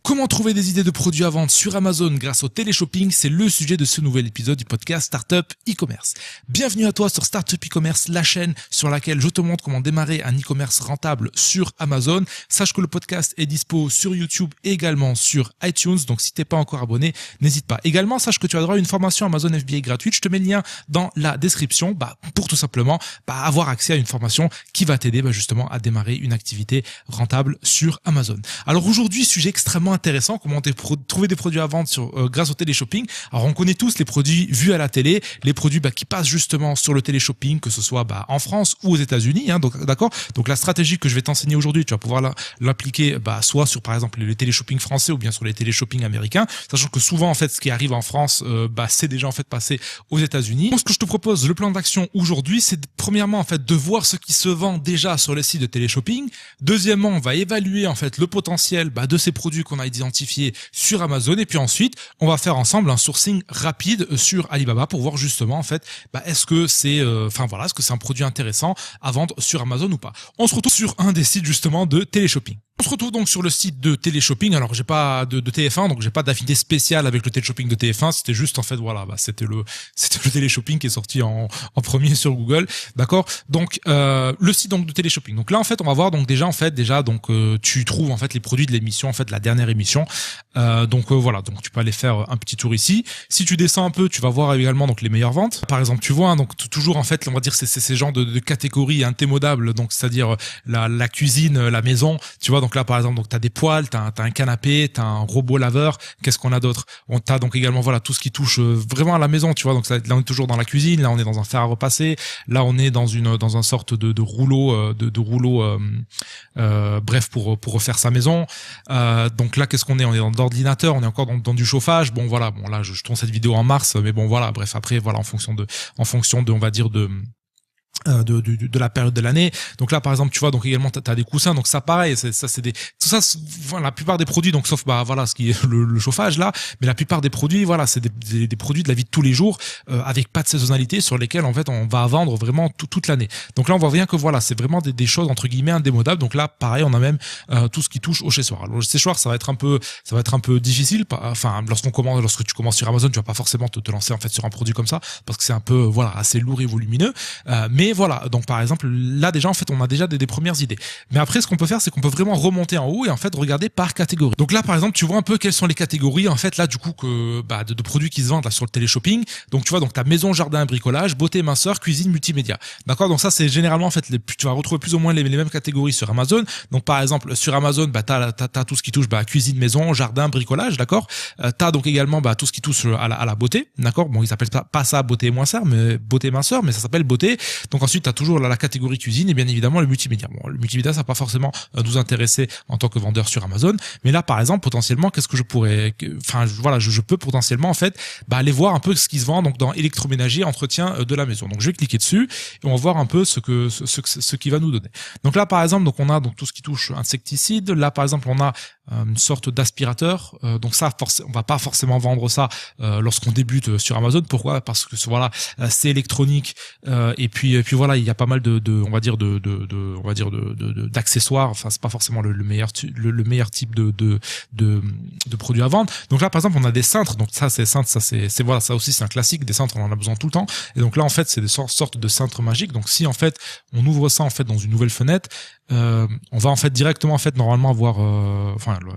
Comment trouver des idées de produits à vendre sur Amazon grâce au téléshopping, c'est le sujet de ce nouvel épisode du podcast Startup e-commerce. Bienvenue à toi sur Startup e-commerce, la chaîne sur laquelle je te montre comment démarrer un e-commerce rentable sur Amazon. Sache que le podcast est dispo sur YouTube et également sur iTunes, donc si t'es pas encore abonné, n'hésite pas. Également, sache que tu as droit à une formation Amazon FBA gratuite. Je te mets le lien dans la description, pour tout simplement avoir accès à une formation qui va t'aider justement à démarrer une activité rentable sur Amazon. Alors aujourd'hui, sujet extrêmement intéressant, comment trouver des produits à vendre grâce au téléshopping. Alors on connaît tous les produits vus à la télé, les produits qui passent justement sur le téléshopping, que ce soit en France ou aux États-Unis, donc d'accord. Donc la stratégie que je vais t'enseigner aujourd'hui, tu vas pouvoir l'appliquer soit sur par exemple les téléshopping français ou bien sur les téléshopping américains, sachant que souvent en fait ce qui arrive en France c'est déjà en fait passé aux États-Unis. Donc ce que je te propose, le plan d'action aujourd'hui, c'est premièrement en fait de voir ce qui se vend déjà sur les sites de téléshopping. Deuxièmement, on va évaluer en fait le potentiel de ces produits qu'on a identifiés sur Amazon, et puis ensuite on va faire ensemble un sourcing rapide sur Alibaba pour voir justement en fait est-ce que c'est est-ce que c'est un produit intéressant à vendre sur Amazon ou pas. On se retrouve sur un des sites justement de téléshopping. On se retrouve donc sur le site de téléshopping. Alors j'ai pas de TF1, donc j'ai pas d'affinité spéciale avec le téléshopping de TF1. C'était juste en fait c'était le téléshopping qui est sorti en premier sur Google, d'accord. Donc le site donc de téléshopping. Donc là en fait on va voir donc tu trouves en fait les produits de l'émission, en fait la dernière émission. Donc tu peux aller faire un petit tour ici. Si tu descends un peu, tu vas voir également donc les meilleures ventes. Par exemple, tu vois donc toujours en fait on va dire c'est ces genres de catégories indémodables, donc c'est-à-dire la cuisine, la maison, tu vois. Donc là par exemple donc t'as des poêles, t'as un canapé, t'as un robot laveur. Qu'est-ce qu'on a d'autre? T'as donc également tout ce qui touche vraiment à la maison, tu vois. Donc là on est toujours dans la cuisine, là on est dans un fer à repasser, là on est dans un sorte de rouleau pour refaire sa maison. Donc là qu'est-ce qu'on est? On est dans d'ordinateur, on est encore dans du chauffage. Là je tourne cette vidéo en mars, mais après en fonction de on va dire de la période de l'année. Donc là par exemple tu vois donc également t'as des coussins, donc ça pareil, la plupart des produits, donc sauf ce qui est le chauffage là, mais la plupart des produits c'est des produits de la vie de tous les jours avec pas de saisonnalité, sur lesquels en fait on va vendre vraiment toute l'année. Donc là on voit bien que c'est vraiment des choses entre guillemets indémodables. Donc là pareil on a même tout ce qui touche au chez-soi. Alors le chez-soi ça va être un peu difficile, lorsque tu commences sur Amazon, tu vas pas forcément te lancer en fait sur un produit comme ça parce que c'est un peu assez lourd et volumineux, mais donc par exemple là déjà en fait on a déjà des premières idées. Mais après ce qu'on peut faire, c'est qu'on peut vraiment remonter en haut et en fait regarder par catégorie. Donc là par exemple tu vois un peu quelles sont les catégories en fait là du coup de produits qui se vendent là sur le téléshopping. Donc tu vois donc t'as maison, jardin, bricolage, beauté, minceur, cuisine, multimédia. D'accord, donc ça c'est généralement en fait tu vas retrouver plus ou moins les mêmes catégories sur Amazon. Donc par exemple sur Amazon t'as tout ce qui touche cuisine, maison, jardin, bricolage, d'accord. T'as donc également tout ce qui touche à la beauté, d'accord. Bon ils appellent pas ça beauté minceur, mais ça s'appelle beauté. Donc ensuite, tu as toujours la catégorie cuisine et bien évidemment le multimédia. Bon, le multimédia, ça va pas forcément nous intéresser en tant que vendeur sur Amazon, mais là, par exemple, potentiellement, qu'est-ce que je pourrais, je peux potentiellement en fait aller voir un peu ce qui se vend donc dans électroménager, entretien de la maison. Donc je vais cliquer dessus et on va voir un peu ce qui va nous donner. Donc là, par exemple, donc on a donc tout ce qui touche insecticide. Là, par exemple, on a une sorte d'aspirateur. Donc ça, on va pas forcément vendre ça lorsqu'on débute sur Amazon. Pourquoi? Parce que c'est électronique et puis il y a pas mal d'accessoires. Enfin, c'est pas forcément le meilleur type de produit à vendre. Donc là, par exemple, on a des cintres. Donc ça, ça aussi c'est un classique. Des cintres, on en a besoin tout le temps. Et donc là, en fait, c'est des sortes de cintres magiques. Donc si en fait on ouvre ça en fait dans une nouvelle fenêtre, on va en fait directement en fait normalement avoir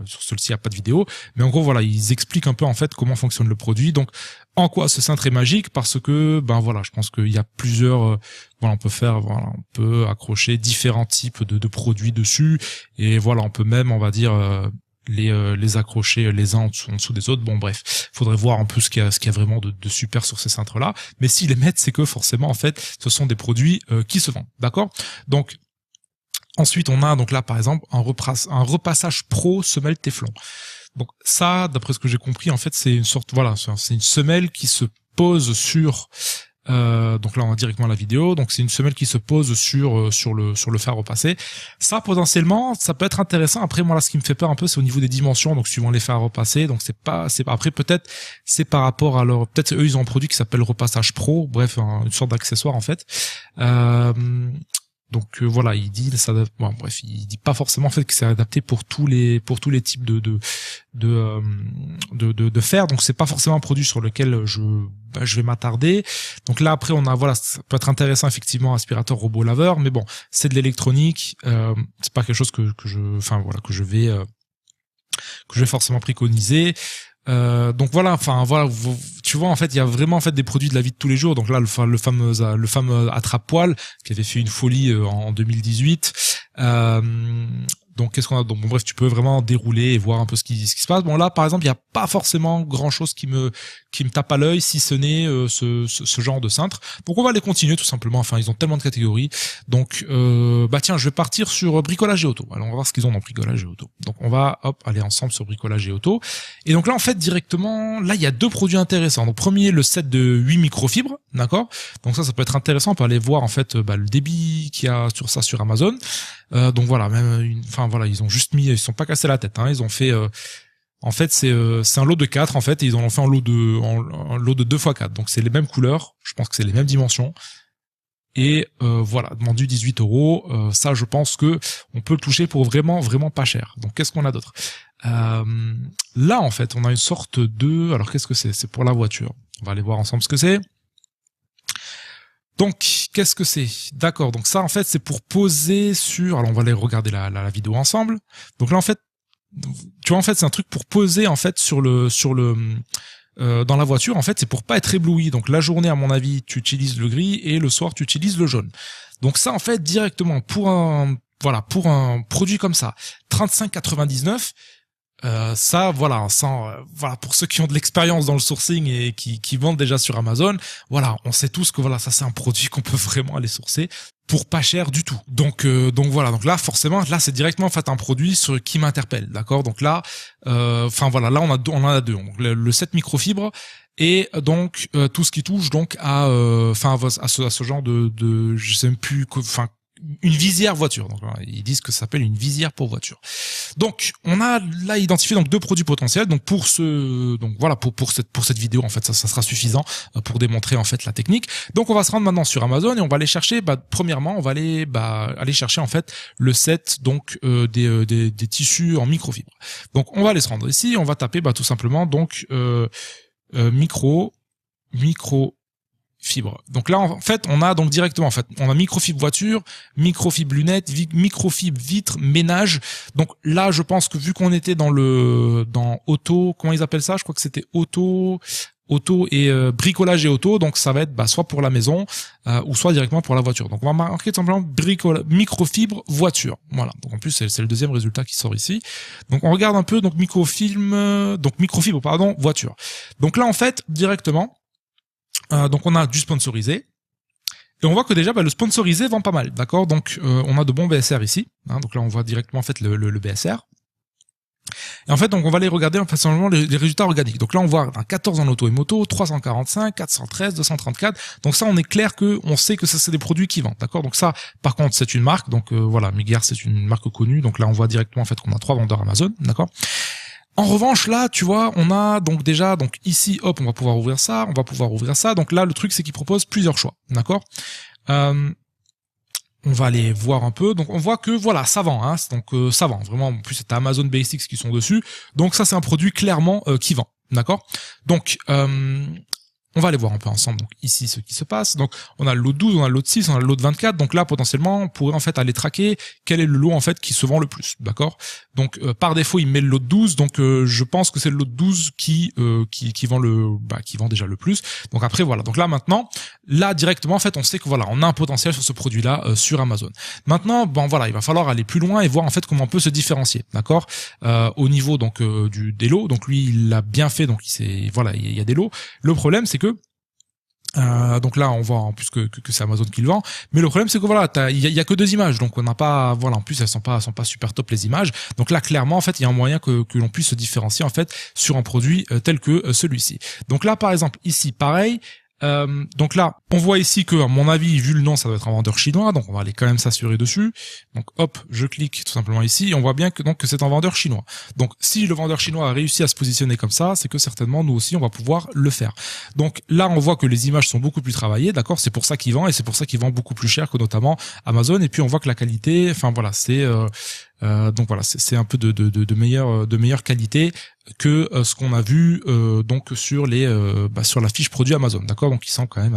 sur celui-ci il n'y a pas de vidéo, mais en gros ils expliquent un peu en fait comment fonctionne le produit. Donc en quoi ce cintre est magique? Parce que je pense qu'il y a plusieurs on peut accrocher différents types de produits dessus, et on peut même on va dire les accrocher les uns en dessous des autres. Bon bref, faudrait voir un peu ce qu'il y a vraiment de super sur ces cintres là, mais s'ils les mettent, c'est que forcément en fait ce sont des produits qui se vendent, d'accord. Donc ensuite, on a donc là par exemple un repassage pro semelle Téflon. Donc ça, d'après ce que j'ai compris, en fait, c'est une sorte, c'est une semelle qui se pose sur. Donc là, on a directement la vidéo. Donc c'est une semelle qui se pose sur le fer à repasser. Ça, potentiellement, ça peut être intéressant. Après, moi là, ce qui me fait peur un peu, c'est au niveau des dimensions. Donc suivant les fers à repasser. Donc après peut-être c'est par rapport à peut-être eux ils ont un produit qui s'appelle Repassage Pro. Bref, une sorte d'accessoire en fait. voilà, il dit ça, bon, bref, il dit pas forcément en fait que c'est adapté pour tous les types de fer. Donc c'est pas forcément un produit sur lequel je vais m'attarder. Donc là après on a voilà, ça peut être intéressant effectivement, aspirateur robot laveur, mais bon, c'est de l'électronique, c'est pas quelque chose que je vais forcément préconiser. Donc voilà, tu vois en fait il y a vraiment en fait des produits de la vie de tous les jours. Donc là le fameux attrape-poil qui avait fait une folie en 2018. Donc qu'est-ce qu'on a? Donc bon, bref, tu peux vraiment dérouler et voir un peu ce qui se passe. Bon là par exemple il y a pas forcément grand chose qui me tape à l'œil, si ce n'est ce genre de cintre. Donc on va les continuer tout simplement. Enfin ils ont tellement de catégories. Donc tiens, je vais partir sur bricolage et auto. Alors on va voir ce qu'ils ont dans bricolage et auto. Donc on va aller ensemble sur bricolage et auto. Et donc là en fait directement là il y a deux produits intéressants. Donc premier, le set de 8 microfibres, d'accord. Donc ça peut être intéressant. On peut aller voir en fait le débit qu'il y a sur ça sur Amazon. Donc voilà, ils ont juste mis, ils se sont pas cassés la tête, hein. Ils ont fait en fait c'est un lot de 4 en fait, et ils en ont fait un lot de 2 x 4. Donc c'est les mêmes couleurs, je pense que c'est les mêmes dimensions. Et voilà, vendu 18 €. Ça je pense que on peut le toucher pour vraiment pas cher. Donc qu'est-ce qu'on a d'autre? Là en fait, on a une sorte de, alors qu'est-ce que c'est? C'est pour la voiture. On va aller voir ensemble ce que c'est. Donc, qu'est-ce que c'est? D'accord. Donc ça, en fait, c'est pour poser sur. Alors, on va aller regarder la vidéo ensemble. Donc là, en fait, tu vois, en fait, c'est un truc pour poser en fait sur le dans la voiture. En fait, c'est pour pas être ébloui. Donc la journée, à mon avis, tu utilises le gris et le soir, tu utilises le jaune. Donc ça, en fait, directement pour un produit comme ça, 35,99. Voilà, pour ceux qui ont de l'expérience dans le sourcing et qui vendent déjà sur Amazon, voilà, on sait tous que voilà, ça c'est un produit qu'on peut vraiment aller sourcer pour pas cher du tout. Donc voilà, donc là forcément, là c'est directement en fait un produit qui m'interpelle, d'accord. Donc là, là on en a deux, donc le set microfibres et donc tout ce qui touche donc à ce genre de je sais même plus, une visière voiture. Donc ils disent que ça s'appelle une visière pour voiture. Donc on a là identifié donc deux produits potentiels. Donc pour cette vidéo en fait ça sera suffisant pour démontrer en fait la technique. Donc on va se rendre maintenant sur Amazon et on va aller chercher. Premièrement on va aller chercher en fait le set donc des tissus en microfibre. Donc on va aller se rendre ici. On va taper tout simplement donc microfibre. Donc là en fait on a donc directement on a microfibre voiture, microfibre lunettes, microfibre vitre, ménage. Donc là je pense que vu qu'on était dans auto, comment ils appellent ça? Je crois que c'était auto et bricolage et auto, donc ça va être soit pour la maison ou soit directement pour la voiture. Donc on va marquer tout simplement microfibre voiture. Voilà. Donc en plus c'est le deuxième résultat qui sort ici. Donc on regarde un peu donc microfibre voiture. Donc là en fait directement donc on a du sponsorisé et on voit que déjà le sponsorisé vend pas mal, d'accord. Donc on a de bons BSR ici, hein, donc là on voit directement en fait le BSR. Et en fait donc on va aller regarder en fait simplement les résultats organiques. Donc là on voit un 14 en auto et moto, 345, 413, 234. Donc ça on est clair que on sait que ça c'est des produits qui vendent, d'accord. Donc ça par contre c'est une marque, donc voilà, Miguel c'est une marque connue. Donc là on voit directement en fait qu'on a 3 vendeurs Amazon, d'accord. En revanche, là, tu vois, on a donc déjà, donc ici, hop, on va pouvoir ouvrir ça, on va pouvoir ouvrir ça. Donc là, le truc, c'est qu'il propose plusieurs choix, d'accord. On va aller voir un peu. Donc on voit que voilà, ça vend, hein. Donc ça vend vraiment. En plus, c'est Amazon Basics qui sont dessus. Donc ça, c'est un produit clairement qui vend, d'accord. Donc on va aller voir un peu ensemble donc ici ce qui se passe. Donc on a le lot 12, on a le lot 6, on a le lot 24. Donc là potentiellement on pourrait en fait aller traquer quel est le lot en fait qui se vend le plus, d'accord. Donc par défaut il met le lot 12, donc je pense que c'est le lot 12 qui vend qui vend déjà le plus. Donc après voilà, donc là maintenant là directement en fait on sait que voilà, on a un potentiel sur ce produit là sur Amazon. Maintenant voilà, il va falloir aller plus loin et voir en fait comment on peut se différencier, d'accord. Au niveau donc des lots, donc lui il l'a bien fait, donc il y a des lots. Le problème c'est que donc là on voit en plus que c'est Amazon qui le vend, mais le problème c'est que voilà, il y a que 2 images, donc on n'a pas, voilà, en plus elles sont pas super top les images. Donc là clairement en fait il y a un moyen que l'on puisse se différencier en fait sur un produit tel que celui-ci. Donc là par exemple ici pareil, Donc là, on voit ici que, à mon avis, vu le nom, ça doit être un vendeur chinois, donc on va aller quand même s'assurer dessus. Donc hop, je clique tout simplement ici, et on voit bien que c'est un vendeur chinois. Donc si le vendeur chinois a réussi à se positionner comme ça, c'est que certainement nous aussi on va pouvoir le faire. Donc là, on voit que les images sont beaucoup plus travaillées, d'accord, c'est pour ça qu'il vend, et c'est pour ça qu'il vend beaucoup plus cher que notamment Amazon. Et puis on voit que la qualité, enfin voilà, c'est donc voilà, c'est un peu de meilleure qualité que ce qu'on a vu donc sur les sur la fiche produit Amazon, d'accord. Donc ils sont quand même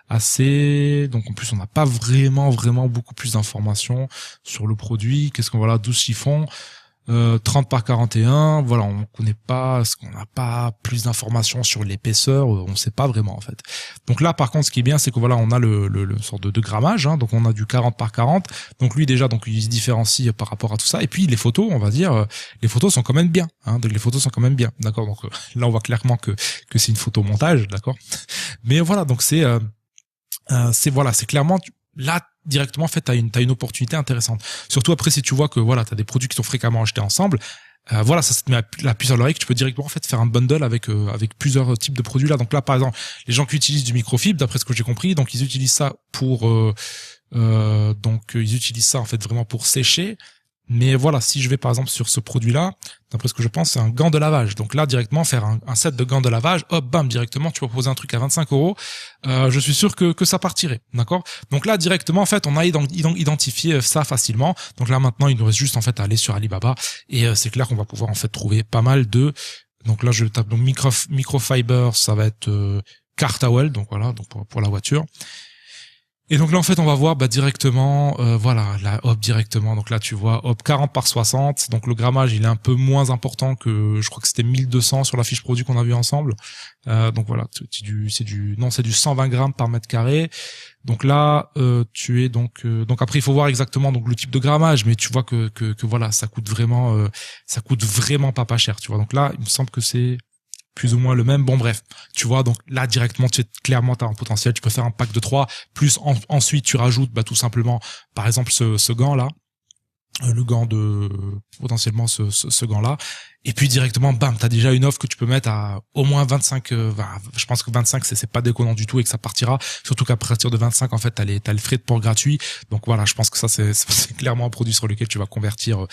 assez donc en plus on n'a pas vraiment beaucoup plus d'informations sur le produit. Qu'est-ce qu'on voit là, 12 chiffons, 30 par 41, voilà, on connaît pas, ce qu'on n'a pas plus d'informations sur l'épaisseur, on sait pas vraiment en fait. Donc là par contre ce qui est bien, c'est que voilà, on a le sorte de grammage, hein, donc on a du 40 par 40, donc lui déjà donc il se différencie par rapport à tout ça. Et puis les photos, on va dire, les photos sont quand même bien, hein, donc les photos sont quand même bien, d'accord. Donc là on voit clairement que c'est une photo montage, d'accord. Mais voilà, donc c'est clairement là directement en fait t'as une opportunité intéressante. Surtout après si tu vois que voilà, t'as des produits qui sont fréquemment achetés ensemble, voilà, ça te met la puce à l'oreille, que tu peux directement en fait faire un bundle avec plusieurs types de produits là. Donc là par exemple, les gens qui utilisent du microfibre, d'après ce que j'ai compris, donc ils utilisent ça pour ils utilisent ça en fait vraiment pour sécher. Mais voilà, si je vais par exemple sur ce produit-là, d'après ce que je pense, c'est un gant de lavage. Donc là, directement, faire un set de gants de lavage, hop, bam, directement, tu peux proposer un truc à 25 €. Je suis sûr que ça partirait, d'accord. Donc là, directement, en fait, on a identifié ça facilement. Donc là, maintenant, il nous reste juste en fait à aller sur Alibaba, et c'est clair qu'on va pouvoir en fait trouver pas mal de. Donc là, je tape donc microfiber, ça va être car towel, donc voilà, donc pour la voiture. Et donc là en fait on va voir directement voilà, là hop directement, donc là tu vois hop 40 par 60, donc le grammage il est un peu moins important que, je crois que c'était 1200 sur la fiche produit qu'on a vu ensemble. Donc voilà, c'est du 120 grammes par mètre carré. Donc là tu es donc après il faut voir exactement donc le type de grammage, mais tu vois que voilà, ça coûte vraiment pas cher, tu vois. Donc là il me semble que c'est plus ou moins le même. Bon bref, tu vois, donc là directement tu t'as un potentiel, tu peux faire un pack de 3, plus ensuite tu rajoutes tout simplement par exemple ce gant là, le gant de potentiellement ce gant là, et puis directement bam, t'as déjà une offre que tu peux mettre à au moins 25, je pense que 25 c'est pas déconnant du tout et que ça partira, surtout qu'à partir de 25 en fait t'as le frais de port gratuit. Donc voilà, je pense que ça c'est clairement un produit sur lequel tu vas convertir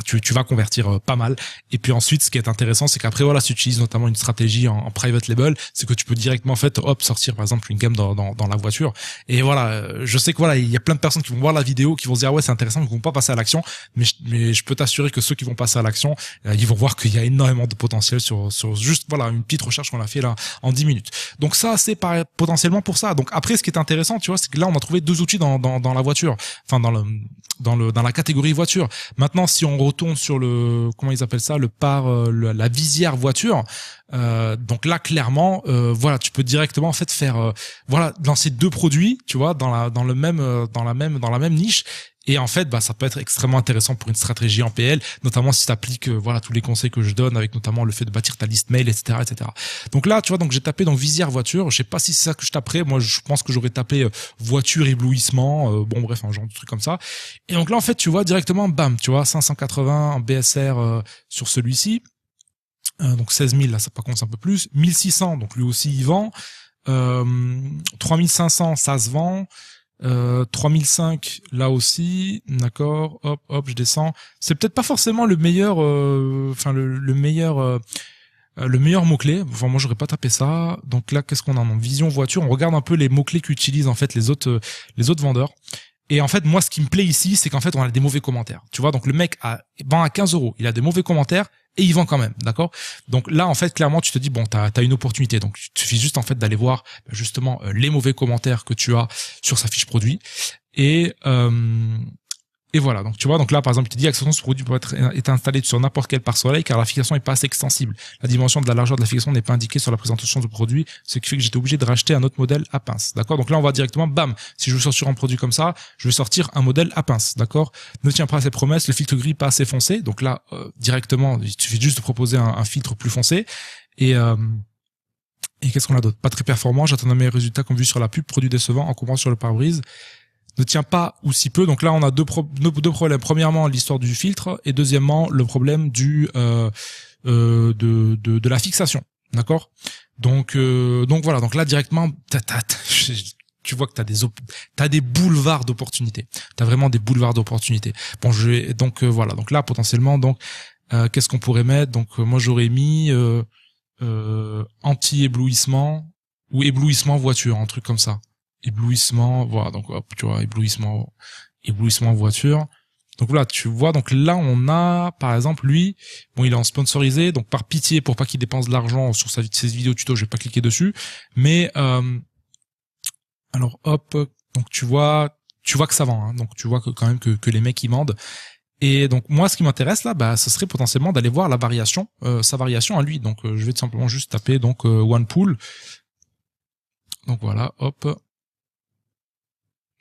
tu vas convertir pas mal. Et puis ensuite ce qui est intéressant, c'est qu'après voilà, si tu utilises notamment une stratégie en private label, c'est que tu peux directement en fait sortir par exemple une gamme dans la voiture. Et voilà, je sais que voilà, il y a plein de personnes qui vont voir la vidéo, qui vont se dire ouais c'est intéressant, mais qui vont pas passer à l'action, mais je peux t'assurer que ceux qui vont passer à l'action, ils vont voir qu'il y a énormément de potentiel sur juste voilà une petite recherche qu'on a fait là en 10 minutes. Donc ça c'est potentiellement pour ça. Donc après ce qui est intéressant, tu vois, c'est que là on a trouvé 2 outils dans la voiture, enfin dans la catégorie voiture. Maintenant si on retourne sur le, comment ils appellent ça, la visière voiture, donc là clairement voilà, tu peux directement en fait faire voilà, dans ces 2 produits, tu vois, dans la même niche. Et en fait, ça peut être extrêmement intéressant pour une stratégie en PL, notamment si tu appliques voilà tous les conseils que je donne, avec notamment le fait de bâtir ta liste mail, etc., etc. Donc là, tu vois, donc j'ai tapé donc visière voiture. Je sais pas si c'est ça que je taperais. Moi, je pense que j'aurais tapé voiture éblouissement. Bon, bref, un genre de truc comme ça. Et donc là, en fait, tu vois directement, bam, tu vois 580 en BSR sur celui-ci. Donc 16 000 là, ça par contre c'est un peu plus. 1600, donc lui aussi il vend. 3500, ça se vend. 3005 là aussi, d'accord, hop, je descends. C'est peut-être pas forcément le meilleur le meilleur mot-clé. Enfin, moi j'aurais pas tapé ça. Donc là, qu'est-ce qu'on a en vision voiture? On regarde un peu les mots-clés qu'utilisent en fait les autres vendeurs. Et en fait, moi ce qui me plaît ici, c'est qu'en fait on a des mauvais commentaires. Tu vois, donc le mec vend à 15 €, il a des mauvais commentaires et il vend quand même, d'accord. Donc là en fait clairement tu te dis bon, t'as une opportunité. Donc il suffit juste en fait d'aller voir justement les mauvais commentaires que tu as sur sa fiche produit, et voilà, donc tu vois, donc là par exemple, il te dit accessoirement ce produit peut être installé sur n'importe quel pare-soleil car la fixation est pas assez extensible. La dimension de la largeur de la fixation n'est pas indiquée sur la présentation du produit, ce qui fait que j'étais obligé de racheter un autre modèle à pince. D'accord? Donc là on va directement, bam, si je veux sortir un produit comme ça, je vais sortir un modèle à pince. D'accord? Ne tiens pas à ses promesses, le filtre gris pas assez foncé. Donc là directement, il suffit juste de proposer un filtre plus foncé. Et qu'est-ce qu'on a d'autre? Pas très performant, j'attends un meilleur résultat comme vu sur la pub, produit décevant, encombrant sur le pare-brise. Ne tient pas ou si peu. Donc là, on a deux problèmes. Premièrement, l'histoire du filtre, et deuxièmement, le problème de la fixation. D'accord? Donc voilà. Donc là directement, tu vois que t'as des boulevards d'opportunités. T'as vraiment des boulevards d'opportunités. Bon, voilà. Donc là potentiellement, donc qu'est-ce qu'on pourrait mettre? Donc moi j'aurais mis anti-éblouissement ou éblouissement voiture, un truc comme ça. Éblouissement, voilà. Donc hop, tu vois, éblouissement voiture. Donc là, tu vois, donc là, on a, par exemple, lui, bon, il est en sponsorisé, donc par pitié, pour pas qu'il dépense de l'argent sur ses vidéos tuto, je vais pas cliquer dessus, mais, alors, hop, donc tu vois que ça vend, hein, donc tu vois que quand même que les mecs, ils vendent. Et donc, moi, ce qui m'intéresse là, bah, ce serait potentiellement d'aller voir sa variation à lui. Donc, je vais tout simplement juste taper, donc, OnePool. Donc voilà, hop.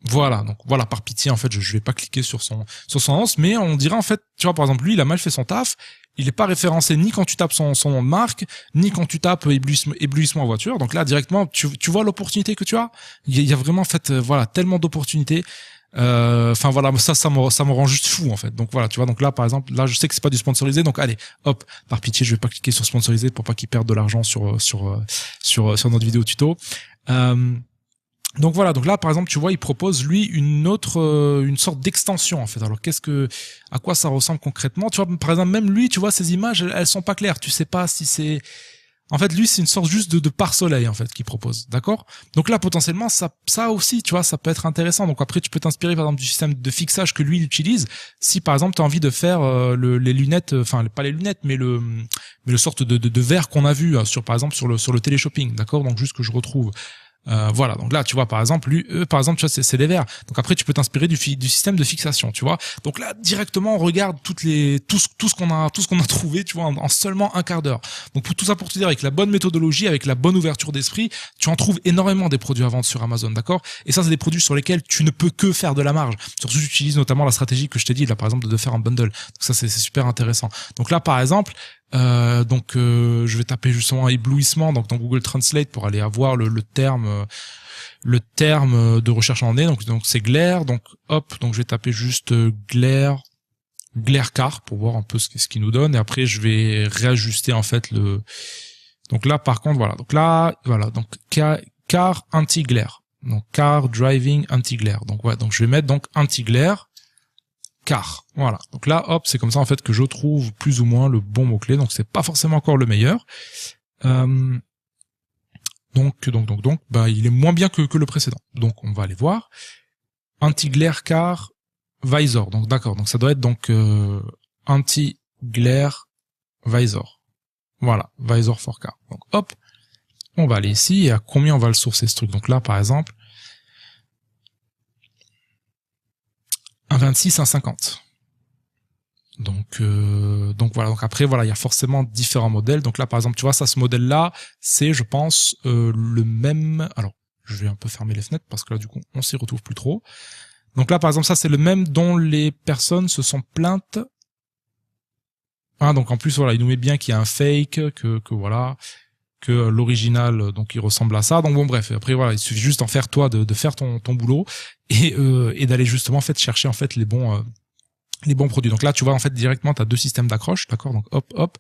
Voilà, donc voilà, par pitié, en fait, je vais pas cliquer sur son annonce, mais on dirait, en fait, tu vois, par exemple, lui, il a mal fait son taf, il est pas référencé ni quand tu tapes son nom de marque, ni quand tu tapes éblouissement voiture, donc là, directement, tu vois l'opportunité que tu as. Il y a vraiment, en fait, voilà, tellement d'opportunités. Enfin voilà, ça me rend juste fou en fait. Donc voilà, tu vois, donc là par exemple, là je sais que c'est pas du sponsorisé, donc allez, hop, par pitié, je vais pas cliquer sur sponsorisé pour pas qu'ils perdent de l'argent sur notre vidéo tuto. Donc voilà, donc là par exemple, tu vois, il propose lui une sorte d'extension en fait. Alors à quoi ça ressemble concrètement? Tu vois, par exemple, même lui, tu vois, ces images, elles sont pas claires. Tu sais pas si c'est, en fait, lui, c'est une sorte juste de pare-soleil, en fait, qu'il propose. D'accord? Donc là, potentiellement, ça aussi, tu vois, ça peut être intéressant. Donc après, tu peux t'inspirer, par exemple, du système de fixage que lui, il utilise. Si, par exemple, tu as envie de faire les lunettes, enfin, pas les lunettes, mais le sorte de verre qu'on a vu, par exemple, sur le téléshopping. D'accord? Donc juste que je retrouve. Voilà, donc là tu vois par exemple par exemple tu vois c'est les verts, donc après tu peux t'inspirer du système de fixation, tu vois. Donc là directement on regarde tout ce qu'on a trouvé, tu vois, en seulement un quart d'heure. Donc tout ça pour te dire, avec la bonne méthodologie, avec la bonne ouverture d'esprit, tu en trouves énormément des produits à vendre sur Amazon, d'accord. Et ça c'est des produits sur lesquels tu ne peux que faire de la marge, surtout tu utilises notamment la stratégie que je t'ai dit là par exemple de faire un bundle. Donc ça c'est super intéressant. Donc là par exemple je vais taper justement éblouissement donc dans Google Translate pour aller avoir le terme de recherche en anglais, donc c'est glare, donc hop, donc je vais taper juste glare car pour voir un peu ce qu'il nous donne, et après je vais réajuster en fait donc là par contre voilà donc car anti-glare, donc car driving anti-glare, donc ouais, donc je vais mettre donc anti-glare car, voilà. Donc là, hop, c'est comme ça en fait que je trouve plus ou moins le bon mot-clé. Donc c'est pas forcément encore le meilleur. Donc, bah il est moins bien que le précédent. Donc on va aller voir. Anti-glare car visor. Donc d'accord. Donc ça doit être donc anti-glare visor. Voilà, visor for car. Donc hop, on va aller ici, et à combien on va le sourcer ce truc. Donc là par exemple, un 26, un 50. Donc voilà. Donc après voilà, il y a forcément différents modèles. Donc là par exemple, tu vois ça, ce modèle là, c'est je pense le même. Alors je vais un peu fermer les fenêtres parce que là du coup on s'y retrouve plus trop. Donc là par exemple ça c'est le même dont les personnes se sont plaintes. Donc en plus voilà, il nous met bien qu'il y a un fake, que voilà, que l'original donc il ressemble à ça. Donc bon bref, après voilà, il suffit juste d'en faire toi, de faire ton boulot, et d'aller justement en fait chercher en fait les bons produits. Donc là tu vois en fait directement tu as deux systèmes d'accroche, d'accord. Donc hop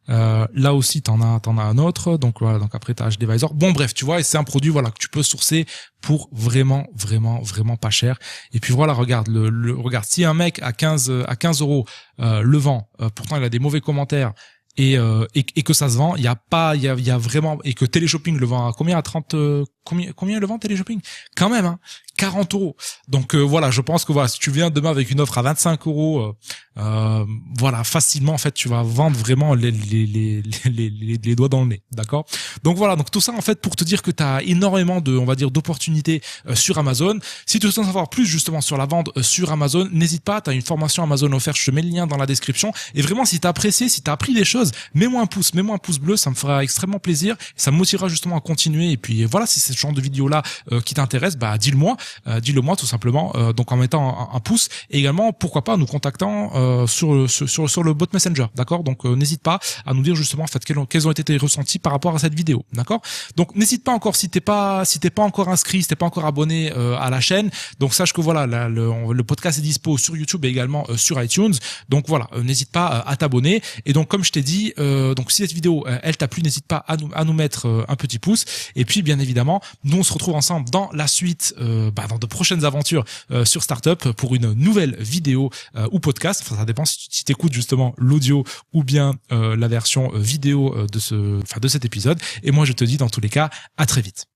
là aussi t'en as un autre. Donc voilà, donc après tu as HD Visor. Bon bref, tu vois, et c'est un produit voilà que tu peux sourcer pour vraiment pas cher. Et puis voilà, regarde regarde, si un mec à 15 euros le vend, pourtant il a des mauvais commentaires, et que ça se vend, il y a vraiment, et que Téléshopping le vend à combien, à 30 combien le vend Téléshopping quand même, hein, 40 euros. Donc voilà, je pense que voilà, si tu viens demain avec une offre à 25 euros, voilà, facilement en fait tu vas vendre vraiment les doigts dans le nez, d'accord. Donc voilà, donc tout ça en fait pour te dire que tu as énormément d'opportunités sur Amazon. Si tu veux en savoir plus justement sur la vente sur Amazon, n'hésite pas, tu as une formation Amazon offerte, je te mets le lien dans la description. Et vraiment, si tu as apprécié, si tu as appris des choses, mets-moi un pouce bleu, ça me fera extrêmement plaisir, ça me motivera justement à continuer. Et puis voilà, si c'est ce genre de vidéo là qui t'intéresse, bah dis-le moi. dis-le moi tout simplement. Donc en mettant un pouce et également pourquoi pas en nous contactant sur le bot Messenger, d'accord. Donc n'hésite pas à nous dire justement en fait quels ont été tes ressentis par rapport à cette vidéo, d'accord. Donc n'hésite pas encore si t'es pas encore inscrit, si t'es pas encore abonné à la chaîne. Donc sache que voilà le podcast est dispo sur YouTube et également sur iTunes. Donc voilà, n'hésite pas à t'abonner. Et donc comme je t'ai dit, donc si cette vidéo elle t'a plu, n'hésite pas à nous mettre un petit pouce. Et puis bien évidemment, nous on se retrouve ensemble dans la suite, dans de prochaines aventures sur Startup pour une nouvelle vidéo ou podcast. Enfin ça dépend si t'écoutes justement l'audio ou bien la version vidéo de cet épisode. Et moi je te dis dans tous les cas à très vite.